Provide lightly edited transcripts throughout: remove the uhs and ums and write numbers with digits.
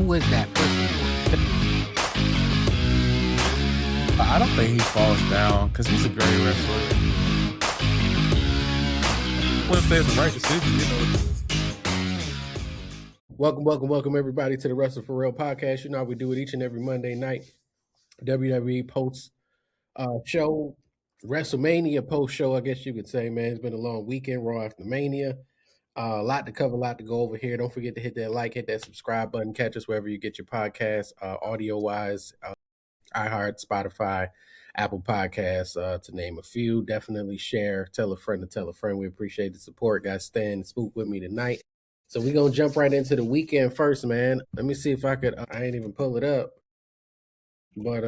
who is that person? I don't think he falls down because he's a great wrestler. I wouldn't say it's the right decision, you know. Welcome everybody to the Wrestle for Real podcast. You know how we do it each and every Monday night. WWE post show, WrestleMania post show, I guess you could say, man. It's been a long weekend, Raw after Mania. A lot to cover, a lot to go over here. Don't forget to hit that like, hit that subscribe button. Catch us wherever you get your podcasts, audio-wise, iHeart, Spotify, Apple Podcasts, to name a few. Definitely share, tell a friend to tell a friend. We appreciate the support. Got Stan and Spook with me tonight. So we're going to jump right into the weekend first, man. Let me see if I could, I ain't even pull it up. But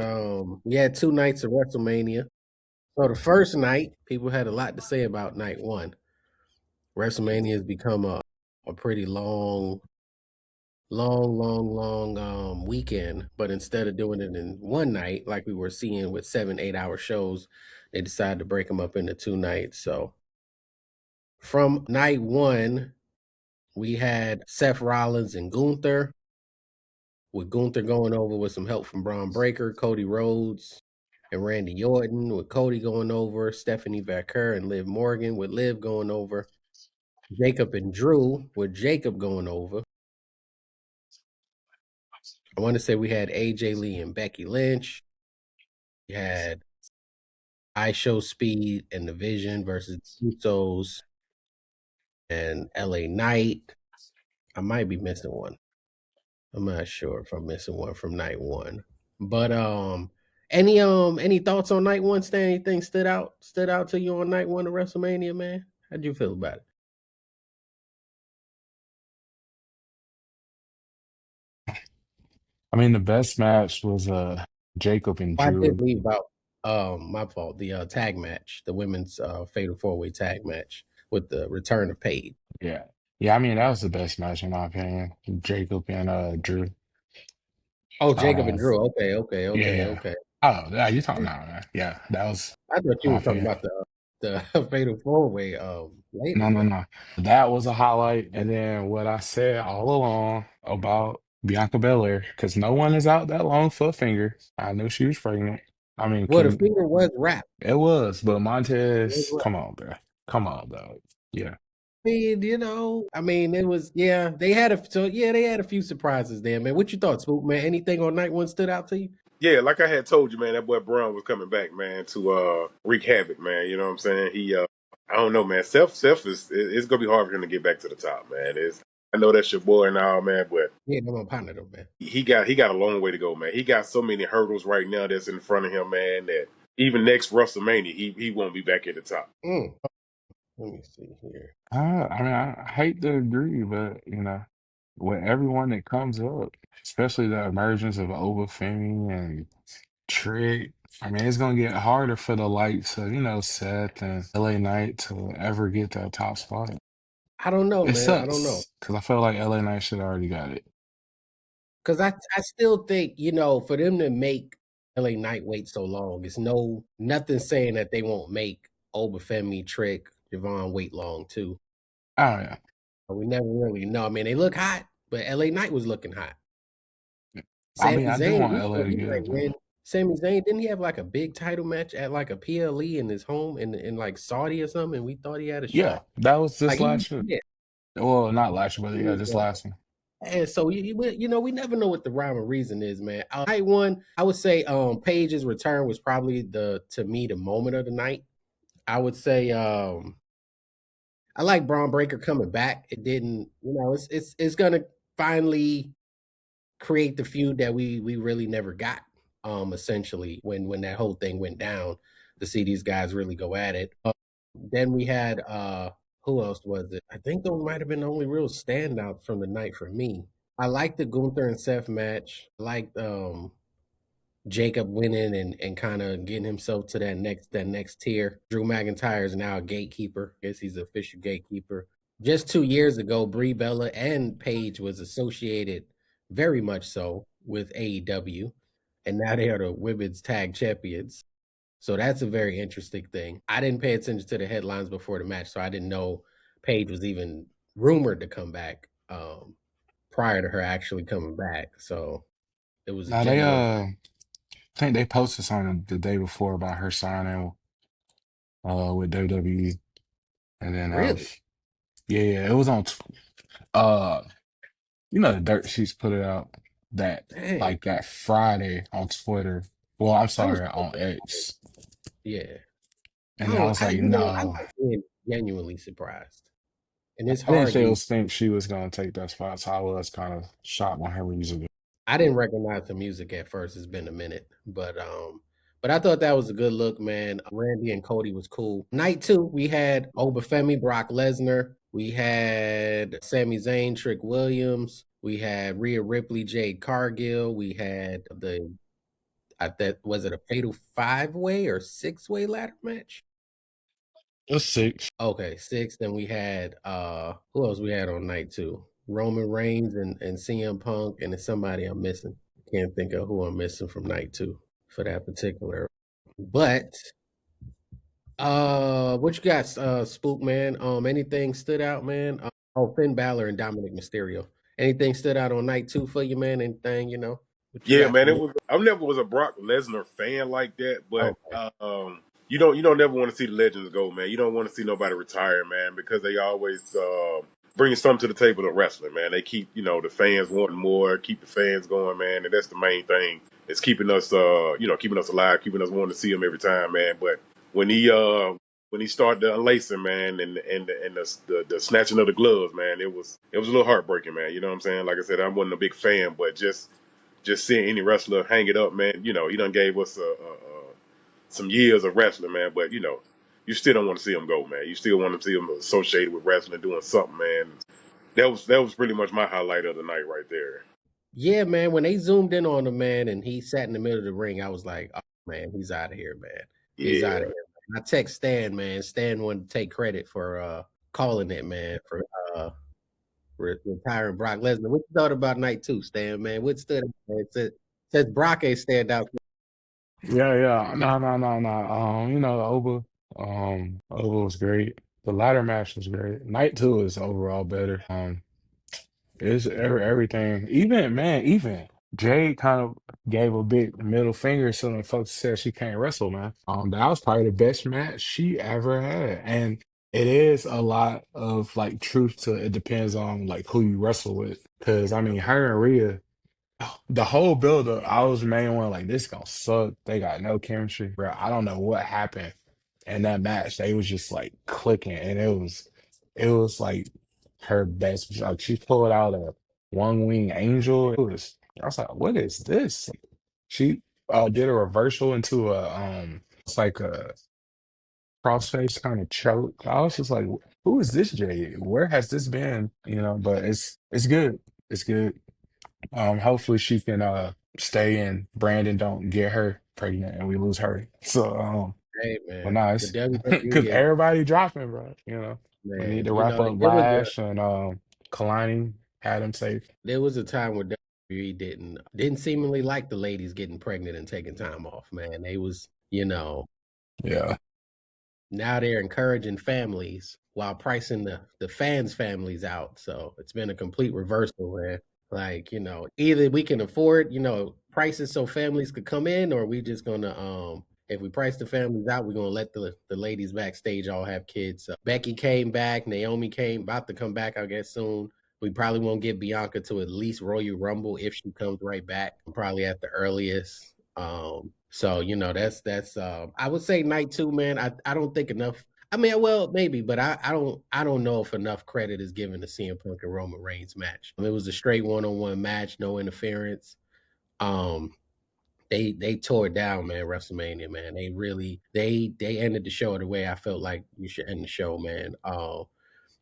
we had 2 nights of WrestleMania. So the first night, people had a lot to say about night one. WrestleMania has become a pretty long weekend. But instead of doing it in one night, like we were seeing with 7-8 hour shows, they decided to break them up into 2 nights. So from night one, we had Seth Rollins and Gunther, with Gunther going over with some help from Braun Breaker, Cody Rhodes, and Randy Orton, with Cody going over, Stephanie Vaquer and Liv Morgan, with Liv going over, Jacob and Drew, with Jacob going over. I want to say we had AJ Lee and Becky Lynch. We had I Show Speed and The Vision versus Usos and LA Knight. I might be missing one. I'm not sure if I'm missing one from night one. But any thoughts on night one, Stan? Anything stood out to you on night one of WrestleMania, man? How'd you feel about it? I mean, the best match was Jacob and I Drew. did leave out my fault, the tag match, the women's fatal 4-way tag match with the return of Paige. Yeah. I mean, that was the best match in my opinion. Jacob and Drew. Oh, Jacob and Drew. Okay. Yeah. Oh, yeah, you talking now, man? Yeah, that was. I thought you My were talking opinion. about the fatal 4-way later. No. That was a highlight. And then what I said all along about Bianca Belair, because no one is out that long for a finger. I knew she was pregnant. I mean, Well, the finger was wrapped. It was, but Montez, come on, bro. Come on, dog. Yeah. I mean, it was, they had a few surprises there, man. What you thought, Spook, man? Anything on night one stood out to you? Yeah, like I had told you, man, that boy Braun was coming back, man, to wreak havoc, man. You know what I'm saying? He I don't know, man. Seth is it's gonna be hard for him to get back to the top, man. I know that's your boy and all, man, but yeah, I'm on partner though, man. He got a long way to go, man. He got so many hurdles right now that's in front of him, man, that even next WrestleMania, he won't be back at the top. Let me see here. I mean, I hate to agree, but with everyone that comes up, especially the emergence of Oba Femi and Trick, I mean, it's gonna get harder for the likes of Seth and LA Knight to ever get that top spot. I don't know, It man. sucks, I don't know, because I feel like LA Knight should have already got it. Because I still think for them to make LA Knight wait so long, it's nothing saying that they won't make Oba Femi, Trick, Javon wait long too. Oh yeah. We never really know. I mean, they look hot, but LA Knight was looking hot. I mean, I do want LA to get it. Sami Zayn, didn't he have like a big title match at like a PLE in his home in like Saudi or something? And we thought he had a shot. Yeah, that was just Like, last year. yeah. Well, not last year, but yeah, just last one. And so we never know what the rhyme and reason is, man. Night one, I would say Paige's return was probably to me the moment of the night. I would say I like Braun Breaker coming back. It didn't, it's gonna finally create the feud that we really never got. Essentially, when that whole thing went down, to see these guys really go at it. Then we had who else was it? I think those might have been the only real standouts from the night for me. I liked the Gunther and Seth match. I liked Jacob winning and kind of getting himself to that next tier. Drew McIntyre is now a gatekeeper. I guess he's an official gatekeeper. Just 2 years ago, Brie Bella and Paige was associated very much so with AEW, and now they are the women's tag champions. So that's a very interesting thing. I didn't pay attention to the headlines before the match, so I didn't know Paige was even rumored to come back prior to her actually coming back. So it was a Now they genuine. I think they posted something the day before about her signing with WWE, and then Really? yeah, it was on uh you know the dirt sheets put it out that Dang. like that Friday on Twitter. Well, I'm I was sorry, on X. yeah. And then I was I like, you know, I no. like being genuinely surprised. And it's I didn't hard think, these think she was gonna take that spot, so I was kind of shocked when her music. I didn't recognize the music at first. It's been a minute, but I thought that was a good look, man. Randy and Cody was cool. Night two, we had Oba Femi, Brock Lesnar. We had Sami Zayn, Trick Williams. We had Rhea Ripley, Jade Cargill. We had that was it a fatal 5-way or 6-way ladder match? It was six. Okay, six. Then we had who else we had on night two? Roman Reigns and CM Punk, and it's somebody I'm missing. Can't think of who I'm missing from night two for that particular. But what you got, Spook man? Anything stood out, man? Oh, Finn Balor and Dominic Mysterio. Anything stood out on night two for you, man? Anything, what you Yeah, got man, from it it? was. I never was a Brock Lesnar fan like that, but Okay. you don't never want to see the legends go, man. You don't want to see nobody retire, man, because they always bringing something to the table to wrestling, man. They keep the fans wanting more, keep the fans going, man, and that's the main thing. It's keeping us keeping us alive, keeping us wanting to see him every time, man. But when he started to unlacing, man, and the snatching of the gloves, man, it was a little heartbreaking, man. You know what I'm saying? Like I said, I wasn't a big fan, but just seeing any wrestler hang it up, man, he done gave us some years of wrestling, man. But you still don't want to see him go, man. You still want to see him associated with wrestling, doing something, man. That was pretty much my highlight of the night right there. Yeah, man. When they zoomed in on him, man, and he sat in the middle of the ring, I was like, "Oh man, he's out of here, man. He's out of Yeah, here." Man. I text Stan, man. Stan wanted to take credit for calling it, man, for retiring Brock Lesnar. What you thought about night two, Stan, man? What stood out, man? Says Brock ain't stand out. Yeah. No. Oba. Oba was great. The ladder match was great. Night two is overall better. It's everything. Even Jade kind of gave a big middle finger so the folks said she can't wrestle, man. That was probably the best match she ever had. And it is a lot of like truth to it depends on like who you wrestle with. Cause I mean her and Rhea, the whole build up, I was the main one like this gonna suck. They got no chemistry. Bro, I don't know what happened in that match. They was just like clicking and it was like her best. Like she pulled out a one wing angel. I was like, what is this? She did a reversal into a it's like a crossface kind of choke. I was just like, who is this Jade? Where has this been? But it's good. It's good. Hopefully she can stay and Brandon don't get her pregnant and we lose her. So Hey, but man, the nice WWE because gave everybody dropping, bro. We need man. to wrap up There was Lash and Kalani had him safe. a time where WWE didn't seemingly like the ladies getting pregnant and taking time off, man. They was, Yeah. now they're encouraging families while pricing the fans' families out. So it's been a complete reversal, man. Like, either we can afford, prices so families could come in, or we just gonna if we price the families out, we're gonna let the ladies backstage all have kids. So Becky came back, Naomi came about to come back, I guess soon. We probably won't get Bianca to at least Royal Rumble if she comes right back, probably at the earliest. So that's I would say night two, man. I don't think enough. I mean, well, maybe, but I don't know if enough credit is given to CM Punk and Roman Reigns match. It was a straight one-on-one match, no interference. Um, they tore it down, man. WrestleMania, man. They really they ended the show the way I felt like you should end the show, man.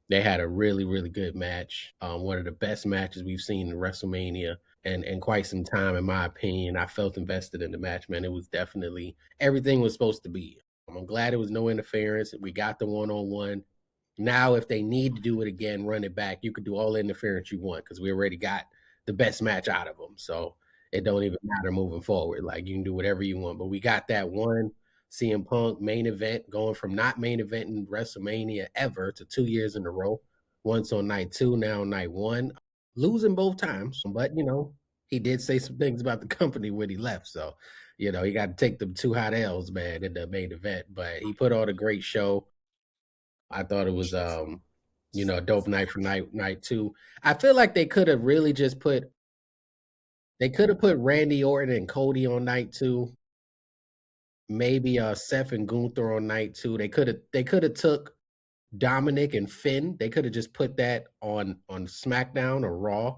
They had a really, really good match. One of the best matches we've seen in WrestleMania and quite some time, in my opinion. I felt invested in the match, man. It was definitely everything was supposed to be. I'm glad it was no interference. We got the one-on-one. Now, if they need to do it again, run it back. You could do all the interference you want because we already got the best match out of them. So it don't even matter moving forward. Like you can do whatever you want. But we got that one CM Punk main event going from not main event in WrestleMania ever to 2 years in a row. Once on night two, now on night one. losing both times, but he did say some things about the company when he left. So, he got to take them 2 hot L's, man, in the main event. But he put on a great show. I thought it was a dope night for night 2. I feel like they could have really just put Randy Orton and Cody on night 2. Maybe Seth and Gunther on night 2. They could have took Dominic and Finn. They could have just put that on SmackDown or Raw.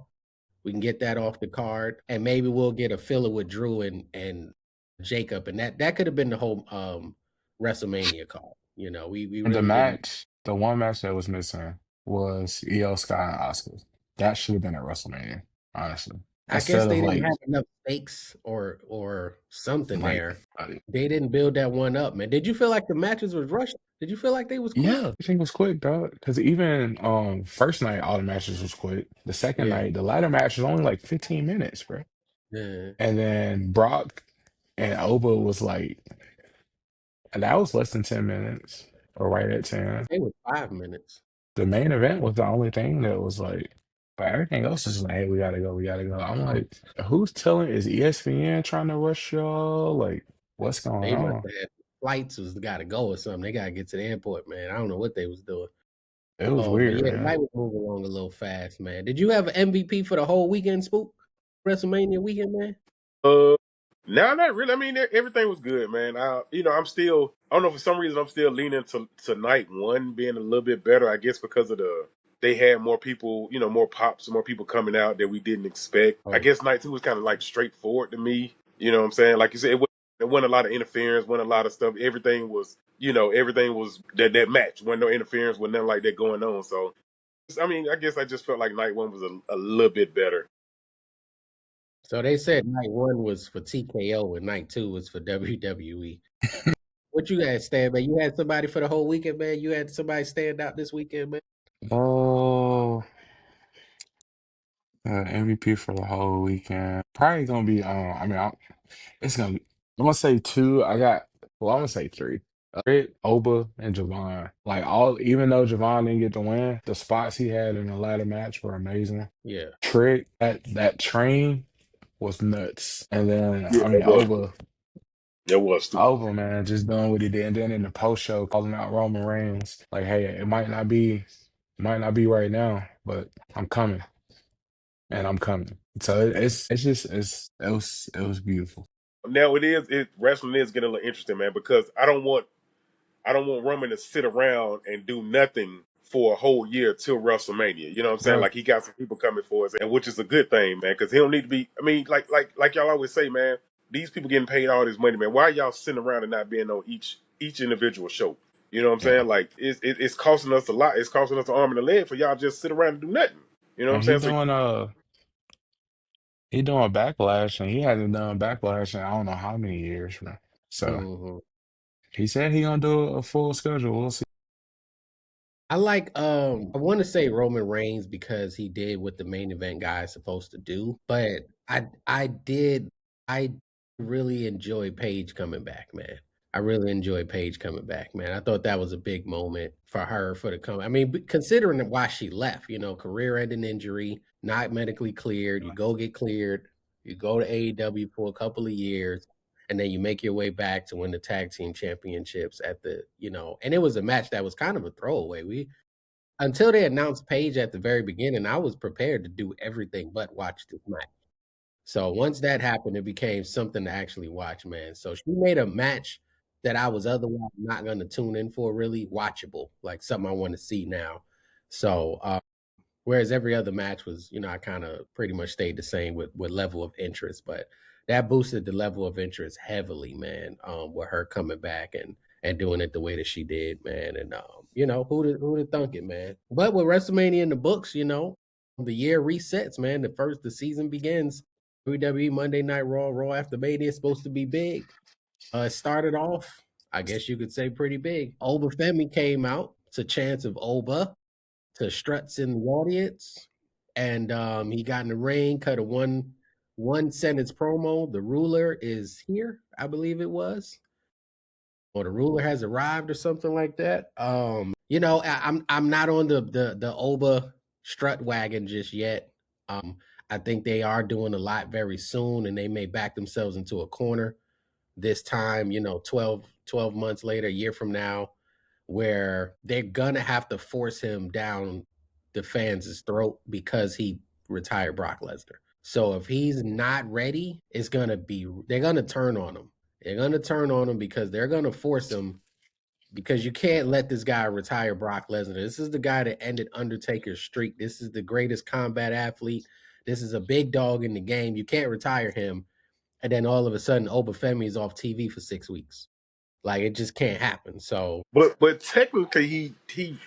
We can get that off the card, and maybe we'll get a filler with Drew and Jacob, and that could have been the whole WrestleMania card. We And really didn't. the one match that was missing was Io Sky and Oscar. That should have been at WrestleMania, honestly. I guess Instead they of didn't like, have enough stakes or something like, there. They didn't build that one up, man. Did you feel like the matches was rushed? Did you feel like they was quick? yeah, everything was quick, dog. Because even first night, all the matches was quick. The second Yeah. night, the ladder match was only like 15 minutes, bro. Yeah. And then Brock and Oba was like, and that was less than 10 minutes, or right at 10. They were 5 minutes. The main event was the only thing that was like, but everything else is like, hey, we gotta go, we gotta go. I'm like, who's telling? Is ESPN trying to rush y'all? Like, what's going They must on? have had flights was got to go or something. They got to get to the airport, man. I don't know what they was doing. It was But weird, yeah, the man. night was moving along a little fast, man. Did you have an MVP for the whole weekend, Spook? WrestleMania weekend, man? No, not really. I mean, everything was good, man. I'm still. I don't know, for some reason I'm still leaning to night 1 being a little bit better. I guess because of they had more people, more pops, more people coming out that we didn't expect. I Oh, guess night 2 was kind of like straightforward to me. You know what I'm saying? Like you said, it wasn't a lot of interference, wasn't a lot of stuff. Everything was, everything was that match. Wasn't no interference, wasn't nothing like that going on. So, I mean, I guess I just felt like night 1 was a little bit better. so they said night 1 was for TKO and night 2 was for WWE. What you guys stand, man? You had somebody for the whole weekend, man? You had somebody stand out this weekend, man? Oh, MVP for the whole weekend. Probably gonna be, I mean, it's gonna be, I'm gonna say 2. I'm gonna say 3. Rick, Oba, and Javon. Like, even though Javon didn't get the win, the spots he had in the ladder match were amazing. Yeah. Trick, that train was nuts. And then, Yeah, I mean, it was too. Oba, man, just doing what he did. And then in the post show, calling out Roman Reigns, like, hey, might not be right now, but I'm coming, and I'm coming. So it was beautiful. Now wrestling is getting a little interesting, man, because I don't want Roman to sit around and do nothing for a whole year till WrestleMania. You know what I'm saying? Right. Like, he got some people coming for us, and which is a good thing, man, because he don't need to be. I mean, like y'all always say, man, these people getting paid all this money, man. Why are y'all sitting around and not being on each individual show? You know what I'm Yeah. saying? Like, it's costing us a lot. It's costing us an arm and a leg for y'all just sit around and do nothing. You know what I'm And saying? So he doing backlash, and he hasn't done backlash in I don't know how many years, man. So Mm-hmm. he said he gonna do a full schedule. We'll see. I want to say Roman Reigns because he did what the main event guy is supposed to do, but I really enjoy Paige coming back, man. I really enjoy Paige coming back, man. I thought that was a big moment for her for the come. I mean, considering why she left, career-ending injury, not medically cleared. You go get cleared, you go to AEW for a couple of years, and then you make your way back to win the tag team championships and it was a match that was kind of a throwaway. Until they announced Paige at the very beginning, I was prepared to do everything but watch this match. So once that happened, it became something to actually watch, man. So she made a match that I was otherwise not going to tune in for really watchable, like something I want to see now. So whereas every other match was, I kind of pretty much stayed the same with level of interest, but that boosted the level of interest heavily, man. With her coming back and doing it the way that she did, man. And who'd have thunk it, man? But with WrestleMania in the books, the year resets, man. The season begins. WWE Monday Night Raw after Mania is supposed to be big. It started off, I guess you could say, pretty big. Oba Femi came out. It's a chance of Oba to struts in the audience, and he got in the ring, cut a one sentence promo. The ruler is here, I believe it was, or the ruler has arrived, or something like that. I'm not on the Oba strut wagon just yet. I think they are doing a lot very soon, and they may back themselves into a corner this time, 12 months later, a year from now, where they're gonna have to force him down the fans' throat because he retired Brock Lesnar. So if he's not ready, they're gonna turn on him. They're gonna turn on him because they're gonna force him, because you can't let this guy retire Brock Lesnar. This is the guy that ended Undertaker's streak. This is the greatest combat athlete. This is a big dog in the game. You can't retire him. And then all of a sudden, Oba Femi is off TV for 6 weeks. Like, it just can't happen. So, But technically, he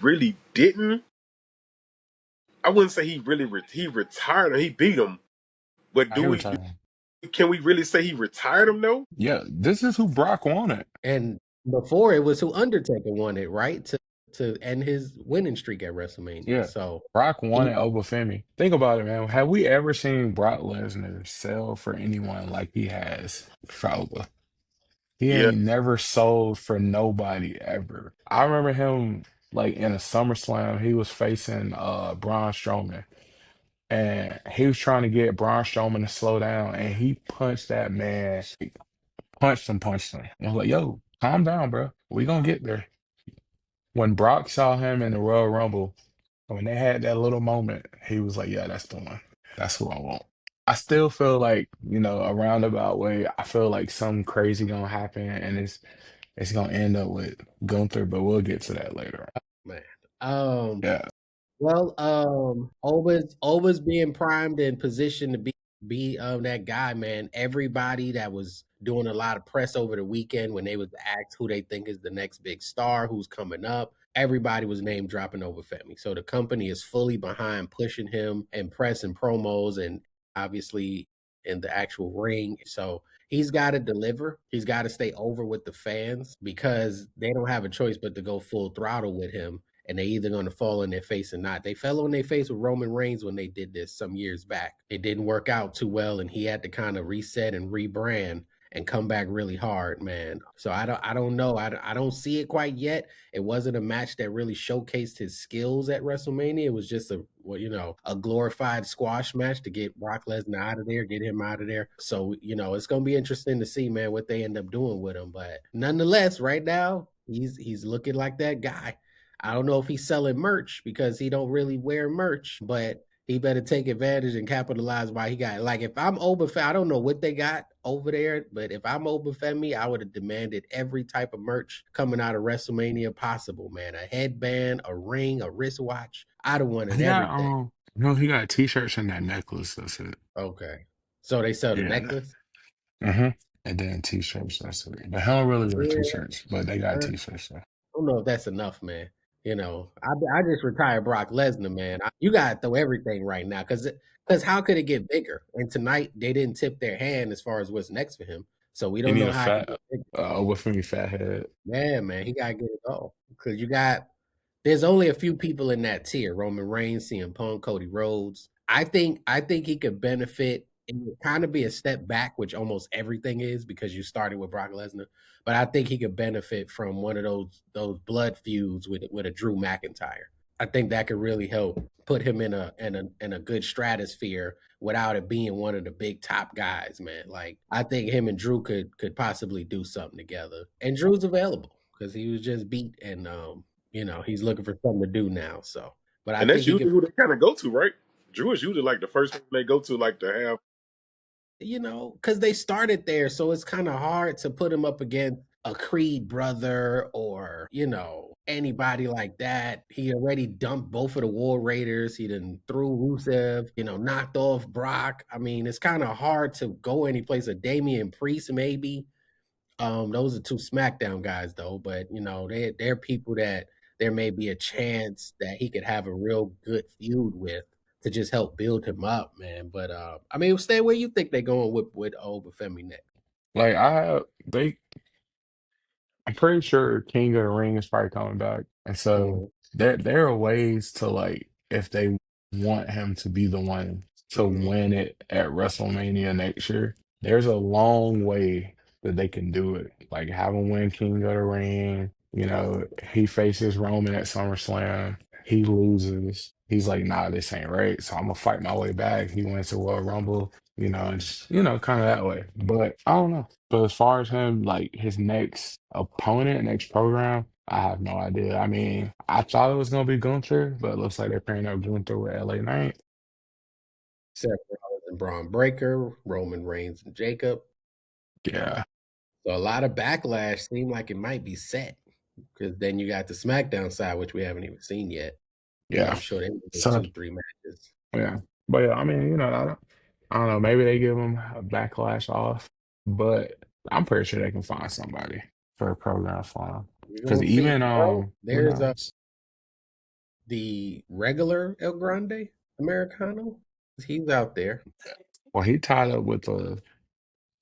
really didn't. I wouldn't say he retired him. He beat him. But I do hear we retirement. can we really say he retired him though? Yeah, this is who Brock wanted. and before it was who Undertaker wanted, right? To end his winning streak at WrestleMania. Yeah, So, Brock he, wanted Oba Femi. Think about it, man. Have we ever seen Brock Lesnar sell for anyone like he has for Oba? He Yeah, ain't never sold for nobody ever. I remember him like in a SummerSlam, he was facing Braun Strowman. And he was trying to get Braun Strowman to slow down, and he punched that man, punched him. And I was like, yo, calm down, bro. We gonna get there. When Brock saw him in the Royal Rumble, when they had that little moment, he was like, yeah, that's the one. That's who I want. I still feel like, a roundabout way, I feel like something crazy gonna happen and it's gonna end up with Gunther, but we'll get to that later. man. Um, Yeah. well, Oba's being primed and positioned to be that guy, man. Everybody that was doing a lot of press over the weekend when they was asked who they think is the next big star, who's coming up, everybody was name dropping Oba Femi. So the company is fully behind pushing him and press and promos, and obviously in the actual ring. So he's got to deliver. He's got to stay over with the fans because they don't have a choice but to go full throttle with him, and they either going to fall on their face or not. They fell on their face with Roman Reigns when they did this some years back. It didn't work out too well, and he had to kind of reset and rebrand and come back really hard, man. So I don't know. I don't see it quite yet. It wasn't a match that really showcased his skills at WrestleMania. It was just a glorified squash match to get Brock Lesnar out of there, get him out of there. So, it's gonna be interesting to see, man, what they end up doing with him. But nonetheless, right now, he's looking like that guy. I don't know if he's selling merch because he don't really wear merch, but he better take advantage and capitalize while he got it. Like, if I'm Oba Femi, I don't know what they got over there, but if I'm Oba Femi, I would have demanded every type of merch coming out of WrestleMania possible, man. A headband, a ring, a wristwatch. I'd have wanted He got everything. no, he got t-shirts and that necklace. That's it. Okay. So they sell the Yeah. necklace? Mm-hmm. And then t-shirts, that's it. But he don't really wear Yeah. t-shirts, but they got I t-shirts. So. don't know if that's enough, man. I just retired Brock Lesnar, man. You gotta throw everything right now, because how could it get bigger? And tonight they didn't tip their hand as far as what's next for him, so we He don't need know a how it could fat get bigger. with me fat head. Yeah, man, he gotta get it all because there's only a few people in that tier: Roman Reigns, CM Punk, Cody Rhodes. I think he could benefit. It would kind of be a step back, which almost everything is because you started with Brock Lesnar. But I think he could benefit from one of those blood feuds with a Drew McIntyre. I think that could really help put him in a good stratosphere without it being one of the big top guys, man. Like, I think him and Drew could possibly do something together. And Drew's available because he was just beat, and he's looking for something to do now. So, but I and think that's he could, usually who they kind of go to, right? Drew is usually like the first one they go to, like to have. because they started there, so it's kind of hard to put him up against a Creed brother or anybody like that. He already dumped both of the War Raiders. He done threw Rusev, knocked off Brock. I mean, it's kind of hard to go any place. A Damian Priest, maybe. Those are two SmackDown guys, though. But they're people that there may be a chance that he could have a real good feud with to just help build him up, man. But I mean, stay where you think they're going with Oba Femi next. Like I'm pretty sure King of the Ring is probably coming back. And so Mhm, there are ways to like if they want him to be the one to mhm. win it at WrestleMania next year, there's a long way that they can do it. Like have him win King of the Ring, he faces Roman at SummerSlam. He loses. He's like, nah, this ain't right. So I'm gonna fight my way back. He went to World Rumble, and just, kind of that way. But I don't know. But as far as him, like his next opponent, next program, I have no idea. I mean, I thought it was gonna be Gunther, but it looks like they're pairing up Gunther with LA Knight. Seth Rollins and Braun Breaker, Roman Reigns and Jacob. Yeah, So a lot of backlash seemed like it might be set because then you got the SmackDown side, which we haven't even seen yet. But yeah. I'm sure they will get So 2, 3 matches. yeah, but yeah, I mean, I don't know. Maybe they give him a backlash off, but I'm pretty sure they can find somebody for a program for him. We're Because gonna see. even Well, who there's knows? the regular El Grande Americano. He's out there. Well, he tied up with the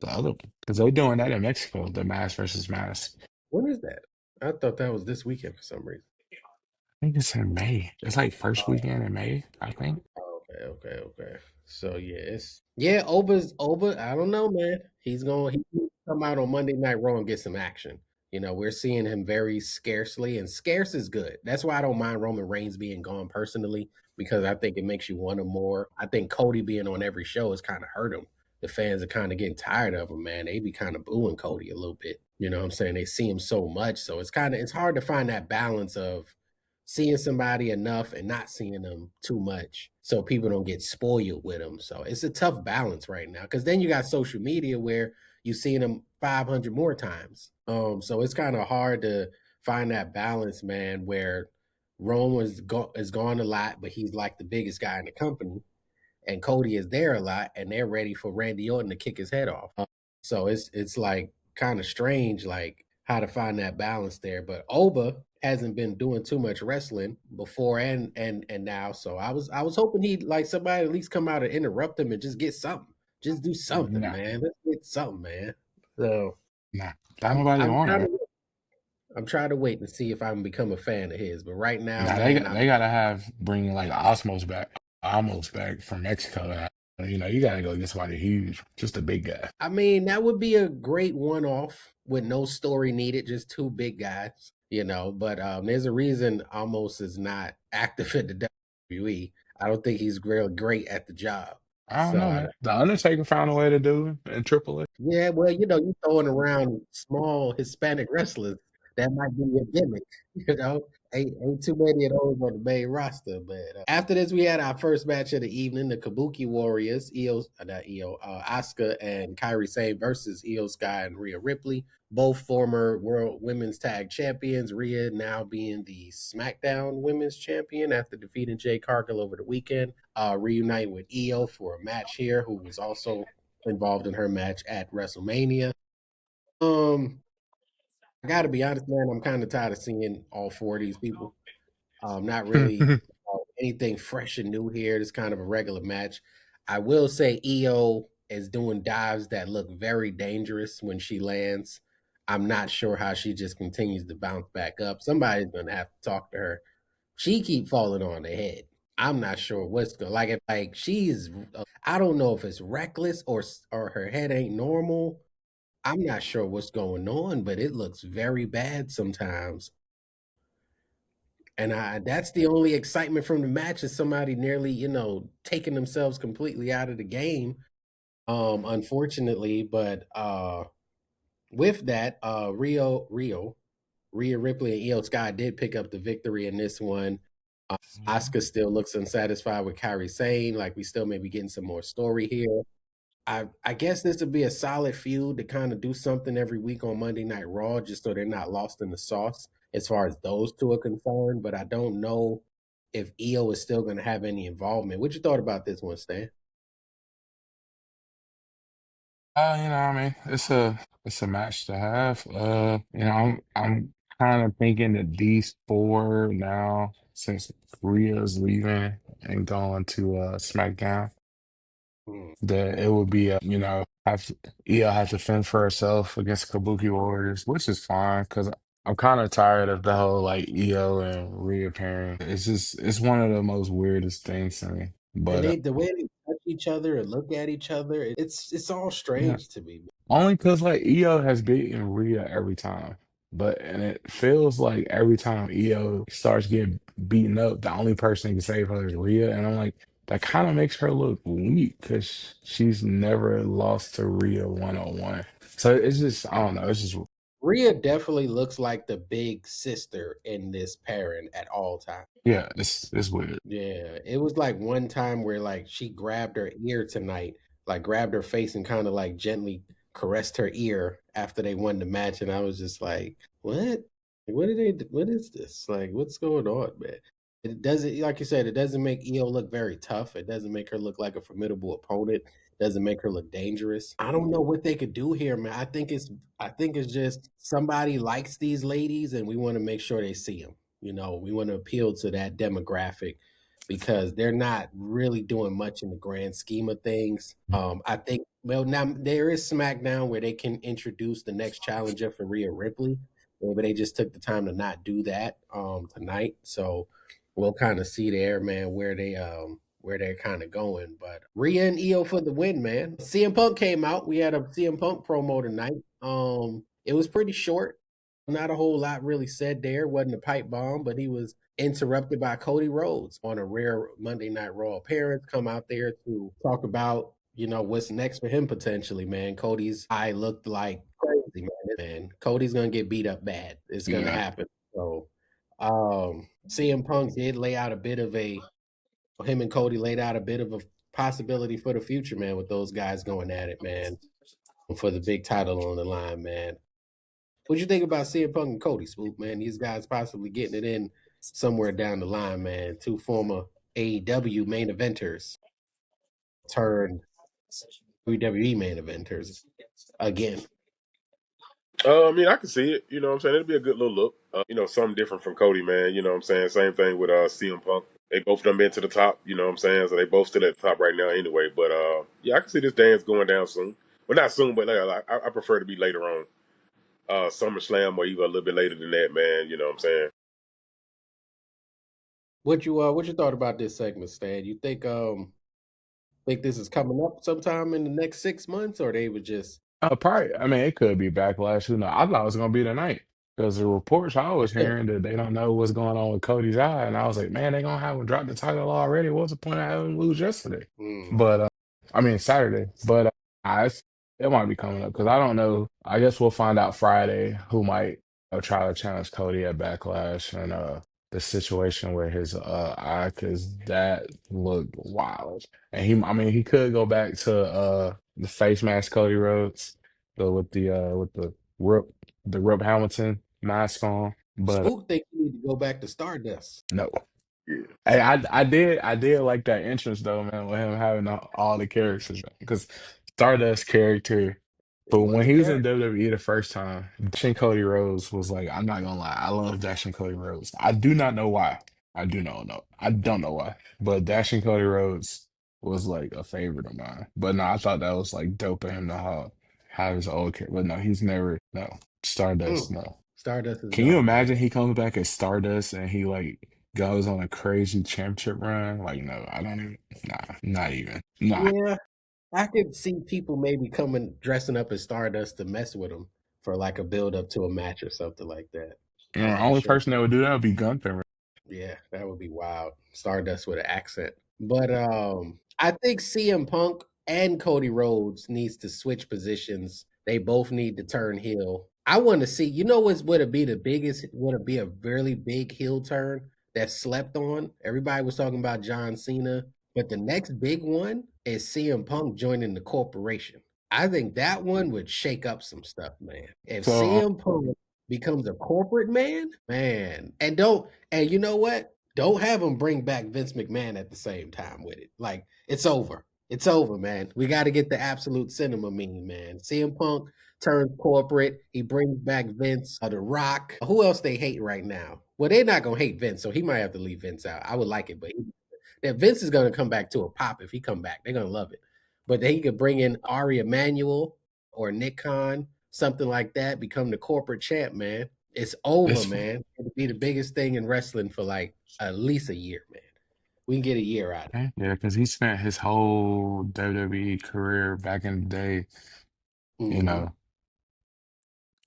other because they're doing that in Mexico, the mass versus mass. When is that? I thought that was this weekend for some reason. I think it's in May. It's like first Oh, weekend in May, I think. okay. So yeah, Oba. I don't know, man. He's going to come out on Monday Night Raw and get some action. We're seeing him very scarcely, and scarce is good. That's why I don't mind Roman Reigns being gone personally, because I think it makes you want him more. I think Cody being on every show has kind of hurt him. The fans are kind of getting tired of him, man. They be kind of booing Cody a little bit. You know what I'm saying? They see him so much, so it's hard to find that balance of seeing somebody enough and not seeing them too much so people don't get spoiled with them. So it's a tough balance right now because then you got social media where you seeing them 500 more times. So it's kind of hard to find that balance, man, where Rome is gone a lot, but he's like the biggest guy in the company, and Cody is there a lot, and they're ready for Randy Orton to kick his head off. So it's like kind of strange, like how to find that balance there. But Oba hasn't been doing too much wrestling before and now. So I was hoping he'd like somebody at least come out and interrupt him and just get something. Just do something, Nah, man. Let's get something, man. So nah, not I'm nobody I'm want trying it. to I'm trying to wait and see if I can become a fan of his. But right now, Nah, they man, got they gotta have bringing like Osmos back from Mexico. You gotta go get somebody huge, just a big guy. I mean, that would be a great one-off with no story needed, just two big guys, But there's a reason Almost is not active at the WWE. I don't think he's real great at the job. I don't So know, man. The Undertaker found a way to do it in Triple A. yeah, well, you throwing around small Hispanic wrestlers, that might be your gimmick. You know, ain't too many of those on the main roster. But after this, we had our first match of the evening: the Kabuki Warriors, not Asuka and Kairi Sane versus Io Sky and Rhea Ripley, both former World Women's Tag Champions. Rhea now being the SmackDown Women's Champion after defeating Jade Cargill over the weekend. Reunite with Io for a match here, who was also involved in her match at WrestleMania. Um, I got to be honest, man. I'm kind of tired of seeing all four of these people. Not really anything fresh and new here. It's kind of a regular match. I will say Io is doing dives that look very dangerous when she lands. I'm not sure how she just continues to bounce back up. Somebody's gonna have to talk to her. She keep falling on the head. I'm not sure what's going like if like she's I don't know if it's reckless or her head ain't normal. I'm not sure what's going on, but it looks very bad sometimes. And that's the only excitement from the match is somebody nearly, taking themselves completely out of the game. Unfortunately, but with that, Rhea Ripley and Io Sky did pick up the victory in this one. Asuka still looks unsatisfied with Kairi Sane. Like we still may be getting some more story here. I guess this would be a solid feud to kind of do something every week on Monday Night Raw, just so they're not lost in the sauce as far as those two are concerned. But I don't know if Io is still going to have any involvement. What you thought about this one, Stan? I mean, it's a match to have. I'm kind of thinking that these four now, since Rhea's leaving and going to SmackDown, Hmm. that it would be Io have to fend for herself against Kabuki Warriors, which is fine because I'm kind of tired of the whole like Io and Rhea pairing. It's one of the most weirdest things to me. And But the way they touch each other and look at each other, it's all yeah, strange to me. only because like Io has beaten Rhea every time. But and it feels like every time EO starts getting beaten up, the only person who can save her is Rhea. And I'm like, that kind of makes her look weak because she's never lost to Rhea 1-on-1. So it's just, I don't know. It's just, Rhea definitely looks like the big sister in this pairing at all times. yeah, it's weird. Yeah, it was like one time where like she grabbed her ear tonight, like grabbed her face and kind of like gently caressed her ear after they won the match, and I was just like, "What? What are they? What is this? Like, what's going on, man?" It doesn't, like you said, it doesn't make Io look very tough. It doesn't make her look like a formidable opponent. It doesn't make her look dangerous. I don't know what they could do here, man. I think it's just somebody likes these ladies, and we want to make sure they see them. You know, we want to appeal to that demographic because they're not really doing much in the grand scheme of things. I think well now there is SmackDown where they can introduce the next challenger for Rhea Ripley. Maybe they just took the time to not do that tonight. So we'll kind of see there, man, where they're kind of going. But Rhea and Io for the win, man. CM Punk came out. We had a CM Punk promo tonight. It was pretty short. Not a whole lot really said there. Wasn't a pipe bomb, but he was interrupted by Cody Rhodes on a rare Monday Night Raw appearance. Come out there to talk about, you know, what's next for him potentially, man. Cody's eye looked like crazy, man. Cody's gonna get beat up bad. It's gonna Yeah. happen. So CM Punk did lay out a bit of a him and Cody laid out a bit of a possibility for the future, man, with those guys going at it, man, for the big title on the line, man. What you think about CM Punk and Cody, Spook, man? These guys possibly getting it in somewhere down the line, man. Two former AEW main eventers turned WWE main eventers again. I mean, I can see it. You know what I'm saying? It'd be a good little look. Something different from Cody, man. You know what I'm saying? Same thing with CM Punk. They both done been to the top, you know what I'm saying? So they both still at the top right now anyway. But yeah, I can see this dance going down soon. Well, not soon, but I prefer to be later on. SummerSlam or even a little bit later than that, man. You know what I'm saying? What you thought about this segment, Stan? You think this is coming up sometime in the next 6 months, or they would just Probably, I mean, it could be backlash. Who knows? I thought it was going to be tonight because the reports I was hearing that they don't know what's going on with Cody's eye. And I was like, man, they going to have him drop the title already. What's the point of having him lose yesterday? mm. But I mean Saturday, but it might be coming up because I don't know. I guess we'll find out Friday who might try to challenge Cody at Backlash and the situation with his eye because that looked wild. And I mean, he could go back to the face mask Cody Rhodes, with the Rip Hamilton mask on, but Spook think you need to go back to Stardust. no. Yeah. Hey, I did like that entrance though, man, with him having all the characters because Stardust character, but He when was a he was in character. WWE the first time, Dashing Cody Rhodes was like, I'm not gonna lie, I love Dashing Cody Rhodes. I do not know why. I do know, no, I don't know why, but Dashing Cody Rhodes was like a favorite of mine. But no, I thought that was like dope of him to have his old character. But no, he's never no Stardust, Mm. no. Stardust is Can you gone, man. imagine he comes back as Stardust and he like goes on a crazy championship run? Like, no, I don't even. Nah, not even. Nah. Yeah, I could see people maybe coming dressing up as Stardust to mess with him for like a build up to a match or something like that. You know, I'm the not only sure. person that would do that would be Gunther. Yeah, that would be wild. Stardust with an accent. But I think CM Punk and Cody Rhodes needs to switch positions. They both need to turn heel. I want to see, you know what's would it be the biggest would it be a really big heel turn that slept on? Everybody was talking about John Cena, but the next big one is CM Punk joining the corporation. I think that one would shake up some stuff, man. If So CM Punk becomes a corporate man, man, and you know what? Don't have him bring back Vince McMahon at the same time with it. Like, it's over. It's over, man. We got to get the absolute cinema meme, man. CM Punk turns corporate. He brings back Vince, The Rock. Who else they hate right now? Well, they're not gonna hate Vince, so he might have to leave Vince out. I would like it, but that Vince is gonna come back to a pop if he come back. They're gonna love it. But he could bring in Ari Emanuel or Nick Khan, something like that. Become the corporate champ, man. It's over, it's man. It'll be the biggest thing in wrestling for like at least a year, man. We can get a year out of it. yeah, because he spent his whole WWE career back in the day, you Mm-hmm. know,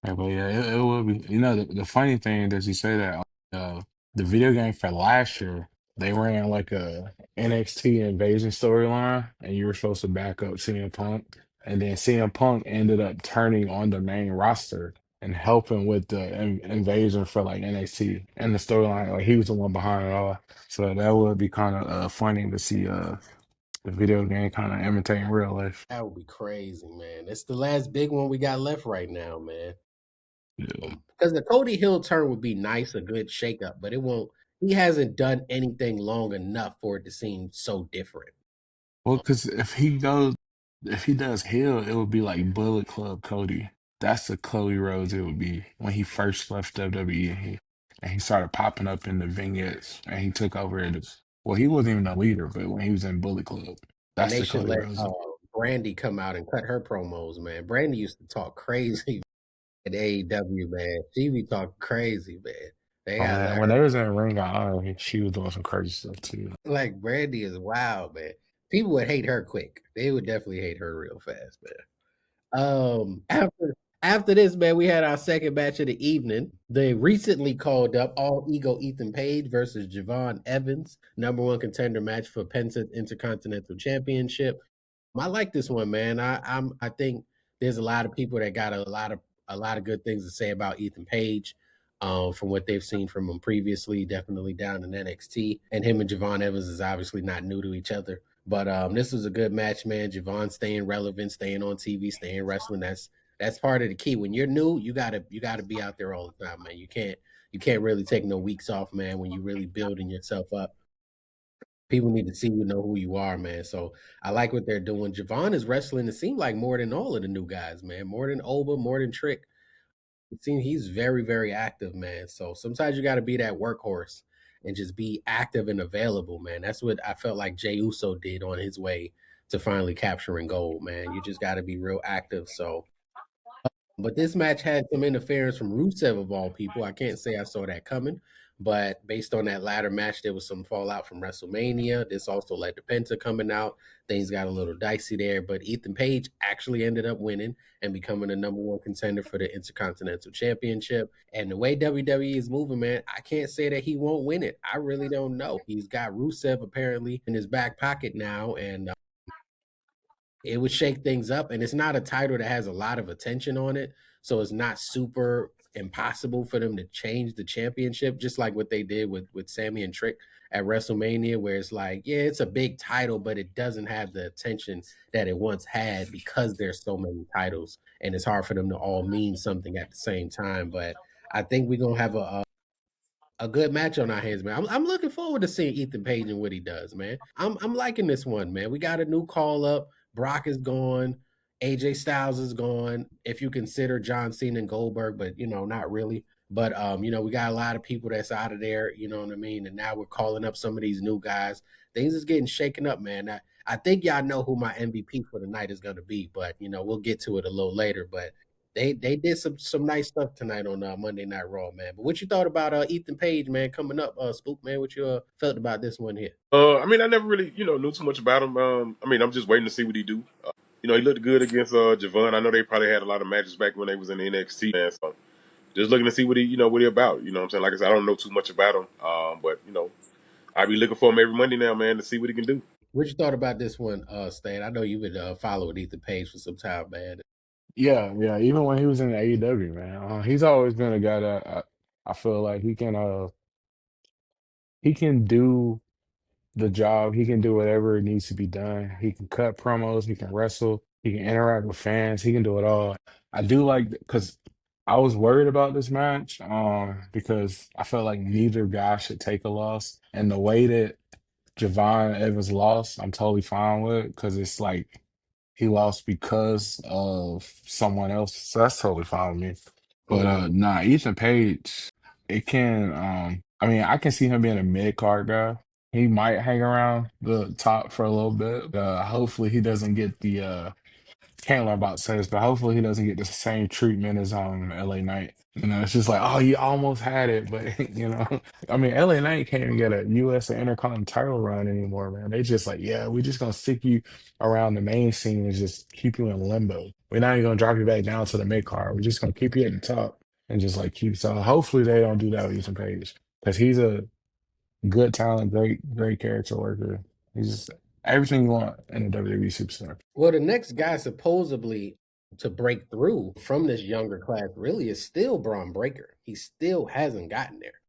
Yeah, but yeah, it would be. You know, the funny thing is you say that the video game for last year, they ran like a NXT invasion storyline, and you were supposed to back up CM Punk, and then CM Punk ended up turning on the main roster and helping with the invasion for like NXT and the storyline. Like he was the one behind it all. So that would be kind of funny to see the video game kind of imitating real life. That would be crazy, man. It's the last big one we got left right now, man. Yeah. Because the Cody Hill turn would be nice, a good shakeup, but it won't. He hasn't done anything long enough for it to seem so different. Well, because if he does Hill, it would be like Bullet Club Cody. That's the Cody Rhodes it would be when he first left WWE and he started popping up in the vignettes and he took over it. Well, he wasn't even a leader, but when he was in Bullet Club, And that's they the should Cody let Rhodes. Brandy come out and cut her promos, man. Brandy used to talk crazy at AEW, man. She be talking crazy, man. They Oh gotta man, let when her. they was in Ring of Honor, she was doing some crazy stuff too. Like Brandy is wild, man. People would hate her quick. They would definitely hate her real fast, man. After this, man, we had our second match of the evening. The recently called up All Ego Ethan Page versus Javon Evans, number one contender match for Penta's Intercontinental Championship. I like this one, man. I think there's a lot of people that got a lot of good things to say about Ethan Page. From what they've seen from him previously, definitely down in NXT. And him and Javon Evans is obviously not new to each other. But this was a good match, man. Javon staying relevant, staying on TV, staying wrestling. That's part of the key. When you're new, you gotta be out there all the time, man. You can't really take no weeks off, man, when you're really building yourself up. People need to see you know who you are, man. So I like what they're doing. Javon is wrestling, it seemed like more than all of the new guys, man. More than Oba, more than Trick. It seems he's very, very active, man. So sometimes you got to be that workhorse and just be active and available, man. That's what I felt like Jey Uso did on his way to finally capturing gold, man. You just got to be real active. So but this match had some interference from Rusev of all people. I can't say I saw that coming, but based on that latter match, there was some fallout from WrestleMania. This also led to Penta coming out. Things got a little dicey there, but Ethan Page actually ended up winning and becoming the number one contender for the Intercontinental Championship. And the way WWE is moving, man, I can't say that he won't win it. I really don't know. He's got Rusev apparently in his back pocket now, and it would shake things up. And it's not a title that has a lot of attention on it. So it's not super impossible for them to change the championship, just like what they did with Sammy and Trick at WrestleMania, where it's like, yeah, it's a big title, but it doesn't have the attention that it once had because there's so many titles and it's hard for them to all mean something at the same time. But I think we're gonna have a good match on our hands, man. I'm looking forward to seeing Ethan Page and what he does, man. I'm liking this one, man. We got a new call up. Brock is gone. AJ Styles is gone. If you consider John Cena and Goldberg, but not really. But we got a lot of people that's out of there, you know what I mean? And now we're calling up some of these new guys. Things is getting shaken up, man. I think y'all know who my MVP for the night is gonna be, but we'll get to it a little later. But they did some nice stuff tonight on Monday Night Raw, man. But what you thought about Ethan Page, man, coming up, Spook, man? What you felt about this one here? I mean, I never really, knew too much about him. I mean, I'm just waiting to see what he do. He looked good against Javon. I know they probably had a lot of matches back when they was in NXT, man. So just looking to see what he about. You know what I'm saying? Like I said, I don't know too much about him. But I be looking for him every Monday now, man, to see what he can do. What you thought about this one, Stan? I know you've been following Ethan Page for some time, man. Yeah, yeah. Even when he was in AEW, man, he's always been a guy that I feel like he can do the job. He can do whatever needs to be done. He can cut promos. He can wrestle. He can interact with fans. He can do it all. I do like because I was worried about this match, because I felt like neither guy should take a loss, and the way that Javon Evans lost, I'm totally fine with because it's like he lost because of someone else. So that's totally fine with me. But Mhm. nah, Ethan Page, it can I mean I can see him being a mid card guy. He might hang around the top for a little bit. Hopefully he doesn't get the can't learn about to say this, but hopefully he doesn't get the same treatment as LA Knight. It's just like, oh, he almost had it, but I mean, LA Knight can't even get a US or Intercontinental title run anymore, man. They just like, yeah, we're just gonna stick you around the main scene and just keep you in limbo. we're not even gonna drop you back down to the mid card. We're just gonna keep you at the top and just like keep so hopefully they don't do that with Ethan Page. Because he's a good talent, great character worker. He's just everything you want in a WWE superstar. Well, the next guy supposedly to break through from this younger class really is still Braun Breaker. He still hasn't gotten there.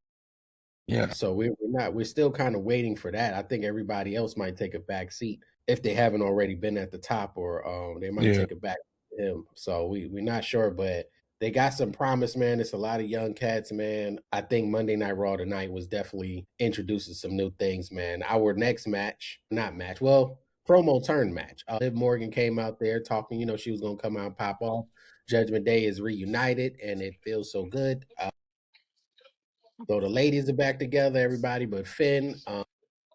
Yeah, So we're still kind of waiting for that. I think everybody else might take a back seat if they haven't already been at the top, or they might yeah. take it back to him. So we're not sure, but they got some promise, man. It's a lot of young cats, man. I think Monday Night Raw tonight was definitely introducing some new things, man. Our next match, not match, well, promo turn match. Liv Morgan came out there talking, she was gonna come out and pop off. Judgment Day is reunited, and it feels so good. So the ladies are back together, everybody but Finn,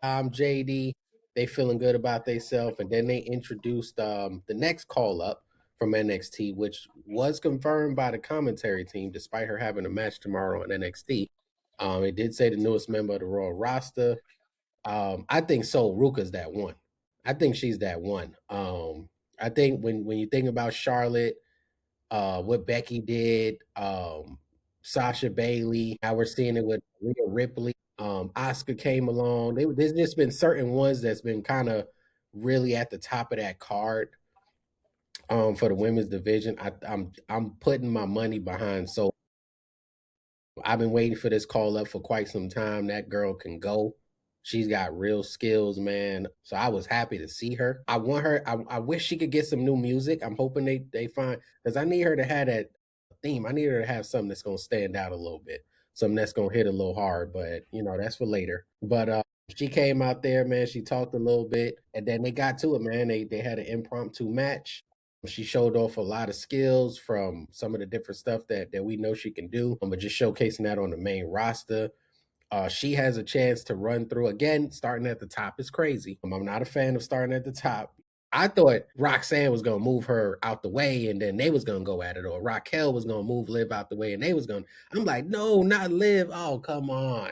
JD. They feeling good about themselves. And then they introduced the next call up from NXT, which was confirmed by the commentary team, despite her having a match tomorrow on NXT. It did say the newest member of the Royal roster. I think So Ruka's that one. I think she's that one. I think when you think about Charlotte, what Becky did, Sasha Bailey. Now we're seeing it with Rhea Ripley. Oscar came along. There's just been certain ones that's been kind of really at the top of that card for the women's division. I'm putting my money behind. So I've been waiting for this call up for quite some time. That girl can go. She's got real skills, man. So I was happy to see her. I want her. I wish she could get some new music. I'm hoping they find, because I need her to have that theme. I need her to have something that's gonna stand out a little bit, something that's gonna hit a little hard. But that's for later. But she came out there, man. She talked a little bit, and then they got to it, man. They had an impromptu match. She showed off a lot of skills from some of the different stuff that we know she can do, but just showcasing that on the main roster. She has a chance to run through again. Starting at the top is crazy. I'm not a fan of starting at the top. I thought Roxanne was gonna move her out the way, and then they was gonna go at it, or Raquel was gonna move Liv out the way, and they was gonna. I'm like, no, not Liv. Oh, come on.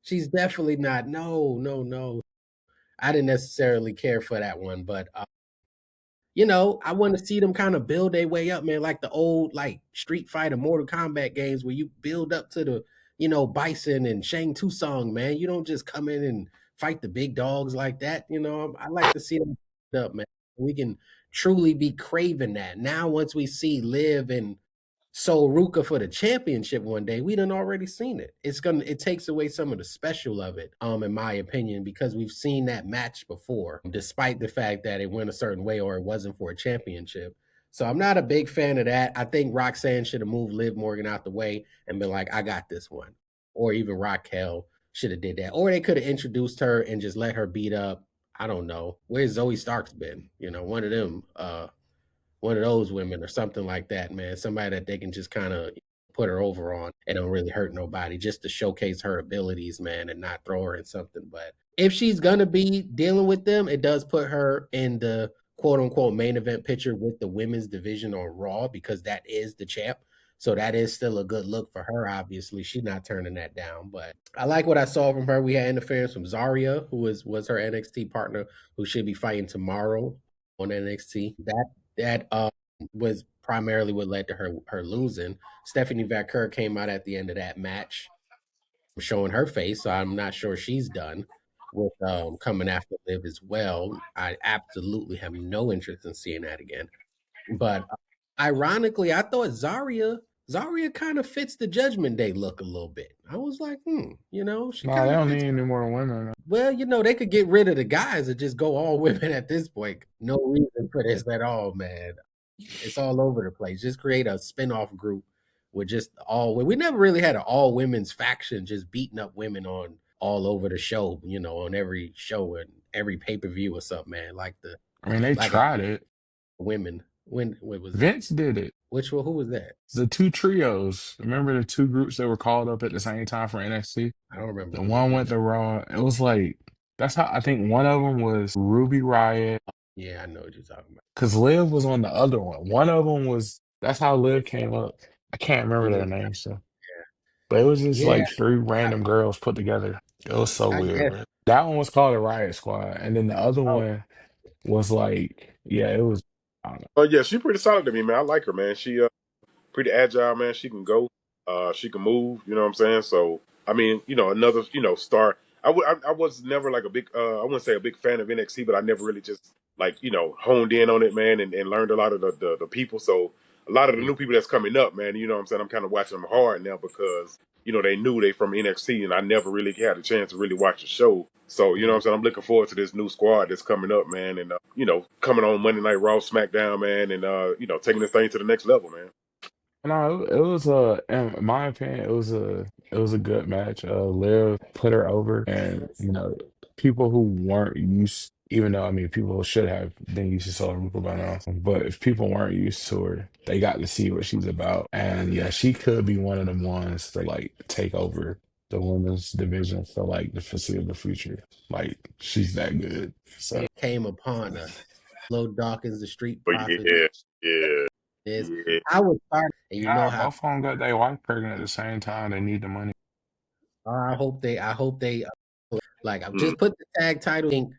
She's definitely not. No, no, no. I didn't necessarily care for that one, but I want to see them kind of build their way up, man, like the old like Street Fighter, Mortal Kombat games where you build up to the, Bison and Shang Tsung, man. You don't just come in and fight the big dogs like that. I like to see them build up, man. We can truly be craving that. Now, once we see Liv and so Ruka for the championship one day, we done already seen it. It takes away some of the special of it, in my opinion, because we've seen that match before, despite the fact that it went a certain way or it wasn't for a championship. So I'm not a big fan of that. I think Roxanne should have moved Liv Morgan out the way and been like, I got this one. Or even Raquel should have did that. Or they could have introduced her and just let her beat up. I don't know. Where's Zoe Stark's been? One of them one of those women or something like that, man. Somebody that they can just kind of put her over on and don't really hurt nobody, just to showcase her abilities, man, and not throw her in something. But if she's gonna be dealing with them, it does put her in the quote unquote main event picture with the women's division on Raw, because that is the champ. So that is still a good look for her. Obviously, she's not turning that down. But I like what I saw from her. We had interference from Zarya, who was her NXT partner, who should be fighting tomorrow on NXT. That was primarily what led to her losing. Stephanie Vaquer came out at the end of that match, showing her face. So I'm not sure she's done with coming after Liv as well. I absolutely have no interest in seeing that again. But ironically, I thought Zarya kind of fits the Judgment Day look a little bit. I was like, she No, they kind of don't fits. need any more women. Well, they could get rid of the guys and just go all women at this point. No reason for this at all, man. It's all over the place. Just create a spin-off group with just all. We never really had an all women's faction just beating up women on all over the show. On every show and every pay-per-view or something, man. I mean, they Like a tried it. women. When was that? Vince did it. Who was that? The two trios. Remember the two groups that were called up at the same time for NXT? I don't remember The who they one did went that. to Raw. It was like that's how I think one of them was Ruby Riot Yeah, I know what you're talking about. because Liv was on the other one. One of them was that's how Liv came up. I can't remember Yeah, their names, so but it was just yeah, like three random girls put together. It was so I weird, guess. bro. That one was called a Riot Squad, and then the other Oh, one was like, yeah, it was. I don't know. Oh yeah, she's pretty solid to me, man. I like her, man. She pretty agile, man. She can go. She can move. You know what I'm saying? So I mean, another star. I was never like a big I wouldn't say a big fan of NXT, but I never really just like honed in on it, man, and learned a lot of the people. So a lot of the new people that's coming up, man. You know what I'm saying? I'm kind of watching them hard now because they knew they from NXT, and I never really had a chance to really watch the show. So you know what I'm saying? I'm looking forward to this new squad that's coming up, man, and coming on Monday Night Raw, SmackDown, man, and taking this thing to the next level, man. No, it was in my opinion, it was a good match. Liv put her over, and people who weren't used, even though I mean, people should have been used to Solar Rupa by now, but if people weren't used to her, they got to see what she's about. And yeah, she could be one of the ones to like take over the women's division for like the foreseeable future. Like she's that good. So Came upon us. Low Dawkins, the Street But Profit. yeah, Is yeah. I would start, and you know nah, how. both of them got their wife pregnant at the same time. They need the money. I hope they. Like I've Mm. just put the tag title in.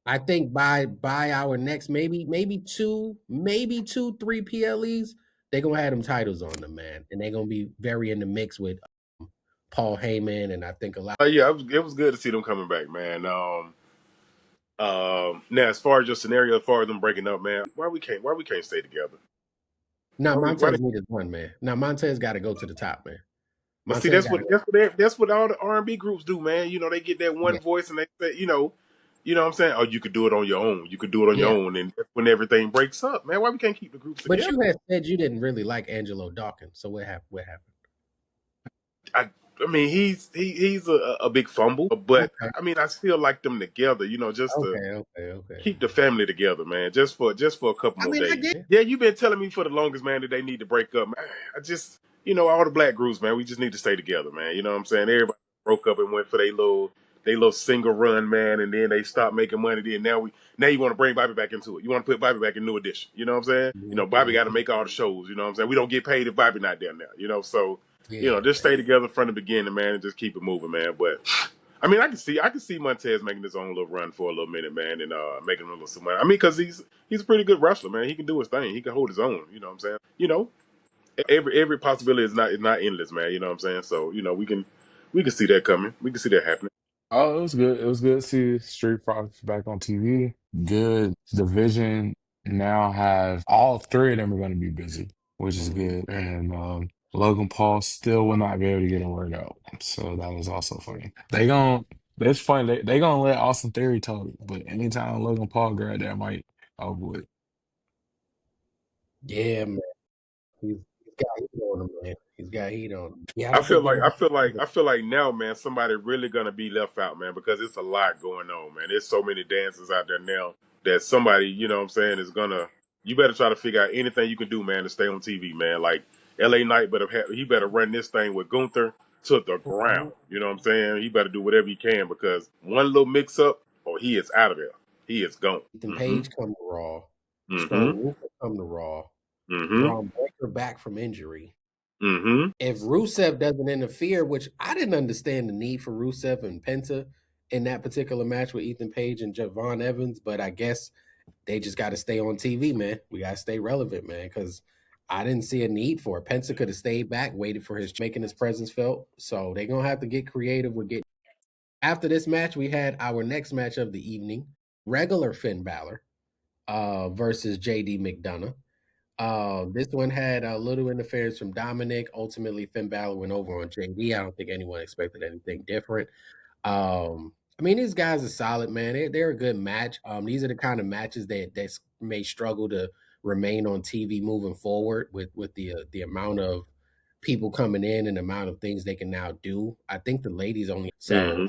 I think by our next maybe two, 3 PLEs, they're gonna have them titles on them, man, and they're gonna be very in the mix with Paul Heyman, and I think a lot. Yeah, it was good to see them coming back, man. Now as far as your scenario, as far as them breaking up, man, why we can't stay together? Now Why Montez needed one, man. Now Montez got to go to the top, man. But see, Montez that's got what to go. that's what all the R&B groups do, man. They get that Yeah, one voice and they say, what I'm saying? Oh, you could do it on your own. You could do it on your yeah. own, and that's when everything breaks up, man. Why we can't keep the groups But together? you had said you didn't really like Angelo Dawkins, so what happened? What happened? I mean, he's a big fumble, but Okay, I mean, I still like them together, just to okay. keep the family together, man. Just for a couple I more mean, I days. get. Yeah, you've been telling me for the longest, man, that they need to break up. Man. I just, all the black groups, man, we just need to stay together, man. You know what I'm saying? Everybody broke up and went for they little single run, man, and then they stopped making money. Then now you want to bring Bobby back into it. You want to put Bobby back in New Edition. You know what I'm saying? Bobby got to make all the shows. You know what I'm saying? We don't get paid if Bobby not there now. So Yeah, just stay together from the beginning, man, and just keep it moving, man. But I mean, I can see Montez making his own little run for a little minute, man, and making a little some money. I mean, because he's a pretty good wrestler, man. He can do his thing. He can hold his own. You know what I'm saying? Every possibility is not endless, man. You know what I'm saying? So we can see that coming. We can see that happening. Oh, it was good. It was good to see Street Profits back on TV. Good division. Now have all three of them are going to be busy, which is good. And Logan Paul still will not be able to get a word out. So that was also funny. It's funny. They gonna let Austin Theory talk, but anytime Logan Paul grab that mic, over with. yeah, man. He's got heat on him, man. He's got heat on him. Yeah, I I don't feel think they're like gonna. I feel like I feel like now, man, somebody really gonna be left out, man, because it's a lot going on, man. There's so many dancers out there now that somebody, what I'm saying, is gonna. You better try to figure out anything you can do, man, to stay on TV, man. Like LA Knight he better run this thing with Gunther to the ground. You know what I'm saying? He better do whatever he can because one little mix up, or he is out of there. He is gone. Ethan Mm-hmm. Page come to Raw. Mm-hmm. Stone Rufer come to Raw. Mm-hmm. Braun Breaker back from injury. Mm-hmm. If Rusev doesn't interfere, which I didn't understand the need for Rusev and Penta in that particular match with Ethan Page and Javon Evans, but I guess they just got to stay on TV, man. We got to stay relevant, man, because I didn't see a need for it. Penta could have stayed back, waited for making his presence felt. So they're going to have to get creative with getting. After this match, we had our next match of the evening, regular Finn Balor versus JD McDonough. This one had a little interference from Dominic. Ultimately, Finn Balor went over on JD. I don't think anyone expected anything different. I mean, these guys are solid, man. They're a good match. These are the kind of matches that may struggle to remain on TV moving forward with the amount of people coming in and the amount of things they can now do. I think the ladies only Mm-hmm.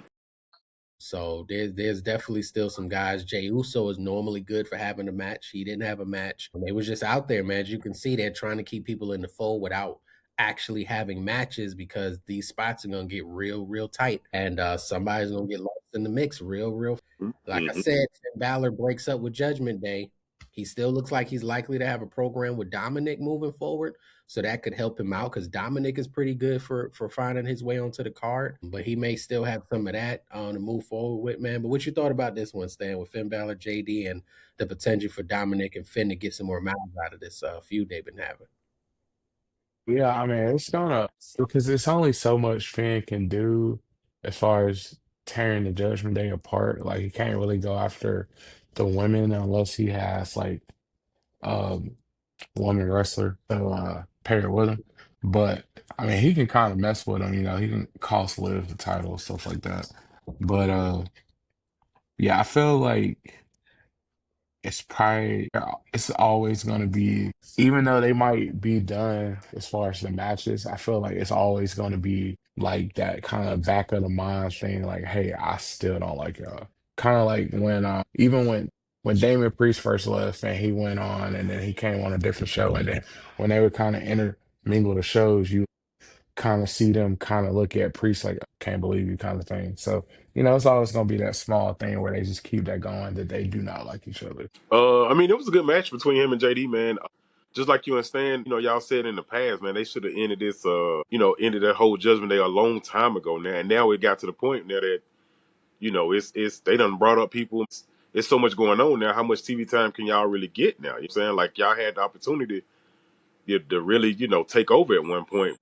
so there's definitely still some guys. Jey Uso is normally good for having a match. He didn't have a match. They was just out there, man. As you can see, they're trying to keep people in the fold without actually having matches because these spots are gonna get real tight, and somebody's gonna get lost in the mix real. Like I Mm-hmm. said, Finn Balor breaks up with Judgment Day. He still looks like he's likely to have a program with Dominic moving forward. So that could help him out because Dominic is pretty good for finding his way onto the card, but he may still have some of that to move forward with, man. But what you thought about this one, Stan, with Finn Balor, JD, and the potential for Dominic and Finn to get some more miles out of this feud they've been having? Yeah, I mean, it's gonna because it's only so much Finn can do as far as tearing the Judgment Day apart. Like he can't really go after the women unless he has like um woman wrestler to pair with him. But I mean, he can kind of mess with him. He can cost Liv the title, stuff like that. But yeah, I feel like it's always going to be, even though they might be done as far as the matches, I feel like it's always going to be like that kind of back of the mind thing, like, hey, I still don't like y'all. Kind of like when even when Damon Priest first left and he went on and then he came on a different show, and then when they would kind of intermingle the shows, you kind of see them kind of look at Priest like, can't believe you kind of thing. So, it's always going to be that small thing where they just keep that going, that they do not like each other. I mean, it was a good match between him and JD, man. Just like you and Stan, y'all said in the past, man, they should have ended this, ended that whole Judgment Day a long time ago now. And now it got to the point now that, it's they done brought up people. It's so much going on now. How much TV time can y'all really get now? You know what I'm saying? Like y'all had the opportunity to really, take over at one point.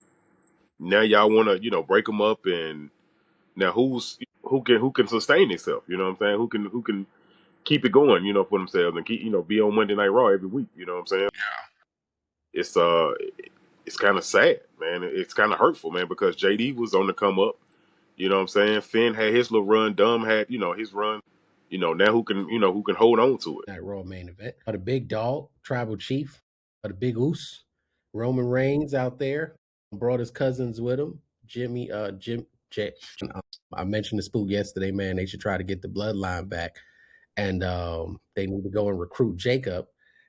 Now y'all want to, break them up, and now who can sustain itself? You know what I'm saying? Who can keep it going? For themselves and keep be on Monday Night Raw every week. You know what I'm saying? It's it's kind of sad, man. It's kind of hurtful, man, because JD was on the come up. You know what I'm saying? Finn had his little run. Dom had his run. Now who can hold on to it? That Raw main event. The Big Dog, Tribal Chief, the Big Oos, Roman Reigns out there, brought his cousins with him. I mentioned the Spook yesterday, man. They should try to get the bloodline back, and they need to go and recruit Jacob.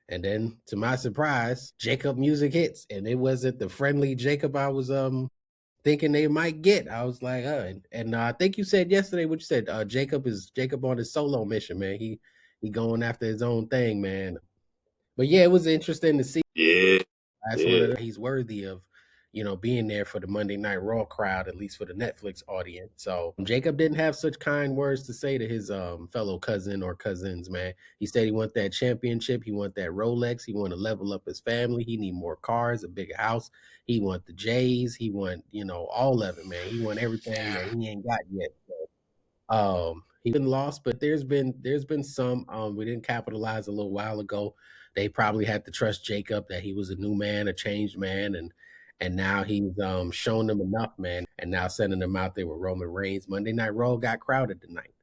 And then, to my surprise, Jacob music hits, and it wasn't the friendly Jacob I was thinking they might get. I was like, and I think you said yesterday what you said. Jacob on his solo mission, man. He going after his own thing, man. But yeah, it was interesting to see. Yeah, That's one yeah. of he's worthy of, being there for the Monday Night Raw crowd, at least for the Netflix audience. So Jacob didn't have such kind words to say to his fellow cousin or cousins, man. He said he want that championship, he want that Rolex, he want to level up his family, he need more cars, a bigger house, he want the J's, he want, all of it, man. He want everything that he ain't got yet. He's been lost, but there's been some. We didn't capitalize a little while ago. They probably had to trust Jacob that he was a new man, a changed man, and now he's shown them enough, man. And now sending them out there with Roman Reigns. Monday Night Raw got crowded tonight.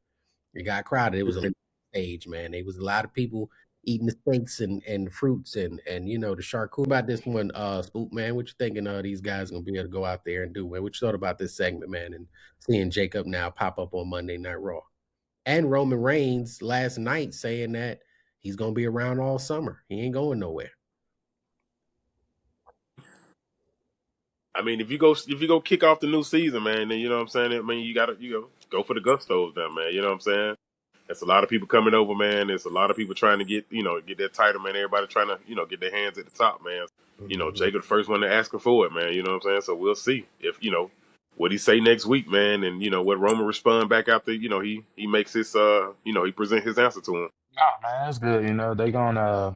It got crowded. It was a stage, man. There was a lot of people eating the steaks and fruits and the charcuterie. About this one, Spook, man, what you thinking these guys gonna be able to go out there and do, man? What you thought about this segment, man, and seeing Jacob now pop up on Monday Night Raw? And Roman Reigns last night saying that he's gonna be around all summer. He ain't going nowhere. I mean, if you go kick off the new season, man, then you know what I'm saying. I mean, you gotta go for the gustos, now, man. You know what I'm saying. There's a lot of people coming over, man. There's a lot of people trying to get that title, man. Everybody trying to get their hands at the top, man. Mhm. Jacob the first one to ask for it, man. You know what I'm saying. So we'll see if what he say next week, man, and what Roman respond back after he makes his he present his answer to him. Oh man, that's good. They gonna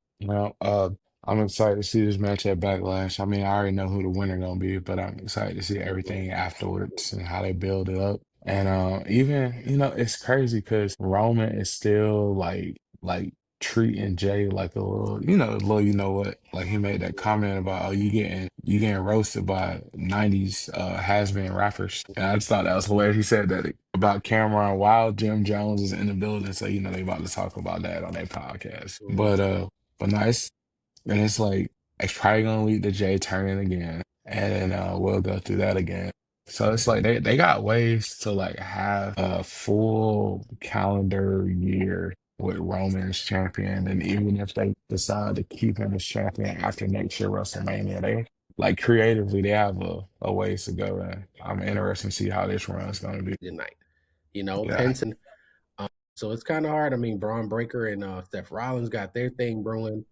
I'm excited to see this match at Backlash. I mean, I already know who the winner gonna be, but I'm excited to see everything afterwards and how they build it up. And even it's crazy because Roman is still like treating Jay like a little what, like he made that comment about, oh, you getting roasted by 90s has-been rappers, and I just thought that was hilarious. He said that about Cameron while Jim Jones is in the building, so they about to talk about that on their podcast. Mhm. But no, it's like it's probably gonna lead to Jay turning again, and then we'll go through that again. So it's like they got ways to like have a full calendar year with Roman as champion, and even if they decide to keep him as champion after next year WrestleMania, they like creatively they have a ways to go. And I'm interested to see how this run is gonna be. Tonight, Yeah. Pence and so it's kind of hard. I mean, Braun Breaker and Seth Rollins got their thing brewing.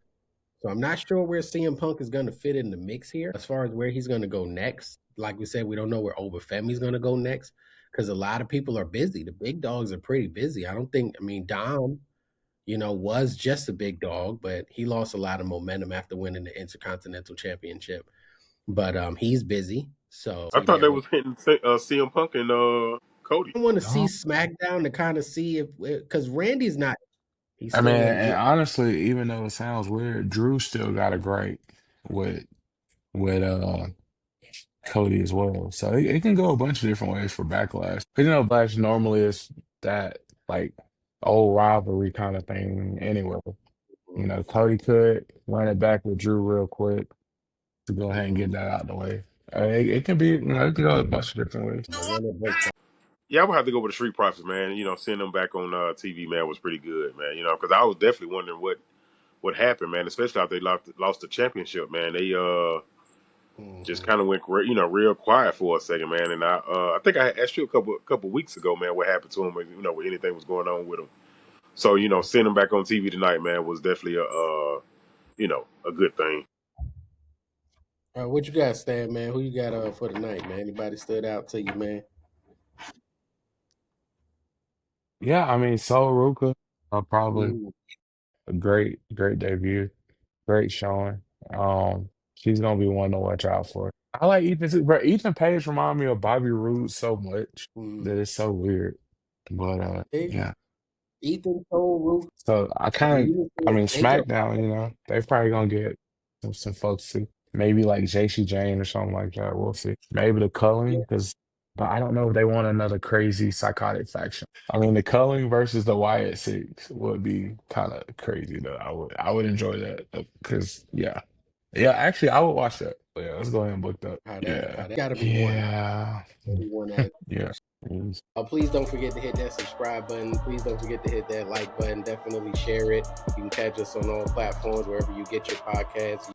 So I'm not sure where CM Punk is going to fit in the mix here as far as where he's going to go next. Like we said, we don't know where Oba Femi's going to go next because a lot of people are busy. The big dogs are pretty busy. I don't think, I mean, Dom, was just a big dog, but he lost a lot of momentum after winning the Intercontinental Championship. But he's busy. So I see thought there. they was hitting CM Punk and Cody. I want to see Oh, SmackDown to kind of see if, because Randy's not, he's I mean, still and injured. honestly, even though it sounds weird, Drew still got a great with with Cody as well. So it can go a bunch of different ways for Backlash. 'Cause, Backlash normally is that like old rivalry kind of thing anyway. Cody could run it back with Drew real quick to go ahead and get that out of the way. It can be, it can go a bunch of different ways. The one that breaks down. Yeah, I would have to go with the Street Profits, man. Seeing them back on TV, man, was pretty good, man. Because I was definitely wondering what happened, man. Especially after they lost the championship, man. They just kind of went, real quiet for a second, man. And I think I asked you a couple weeks ago, man, what happened to him, when anything was going on with him. So seeing him back on TV tonight, man, was definitely a good thing. What you got, Stan, man? Who you got for the night, man? Anybody stood out to you, man? Yeah, I mean, Sol Ruka, probably Ooh, a great debut, great showing. She's gonna be one to watch out for. I like Ethan too, bro. Ethan Page remind me of Bobby Roode so much that it's so weird. But Big yeah. Ethan Cole, Roof. So I I kind mean, of, you I can mean, say Baker. SmackDown, they probably gonna get some folks too. Maybe like JC Jane or something like that. We'll see. Maybe the Culling, but I don't know if they want another crazy psychotic faction. I mean, the Culling versus the Wyatt Six would be kind of crazy though. I would enjoy that because yeah. Actually, I would watch that. But yeah, let's go ahead and book that. How Yeah, that got to be one. yeah, One at yeah. Yes. Please don't forget to hit that subscribe button. Please don't forget to hit that like button. Definitely share it. You can catch us on all platforms wherever you get your podcasts.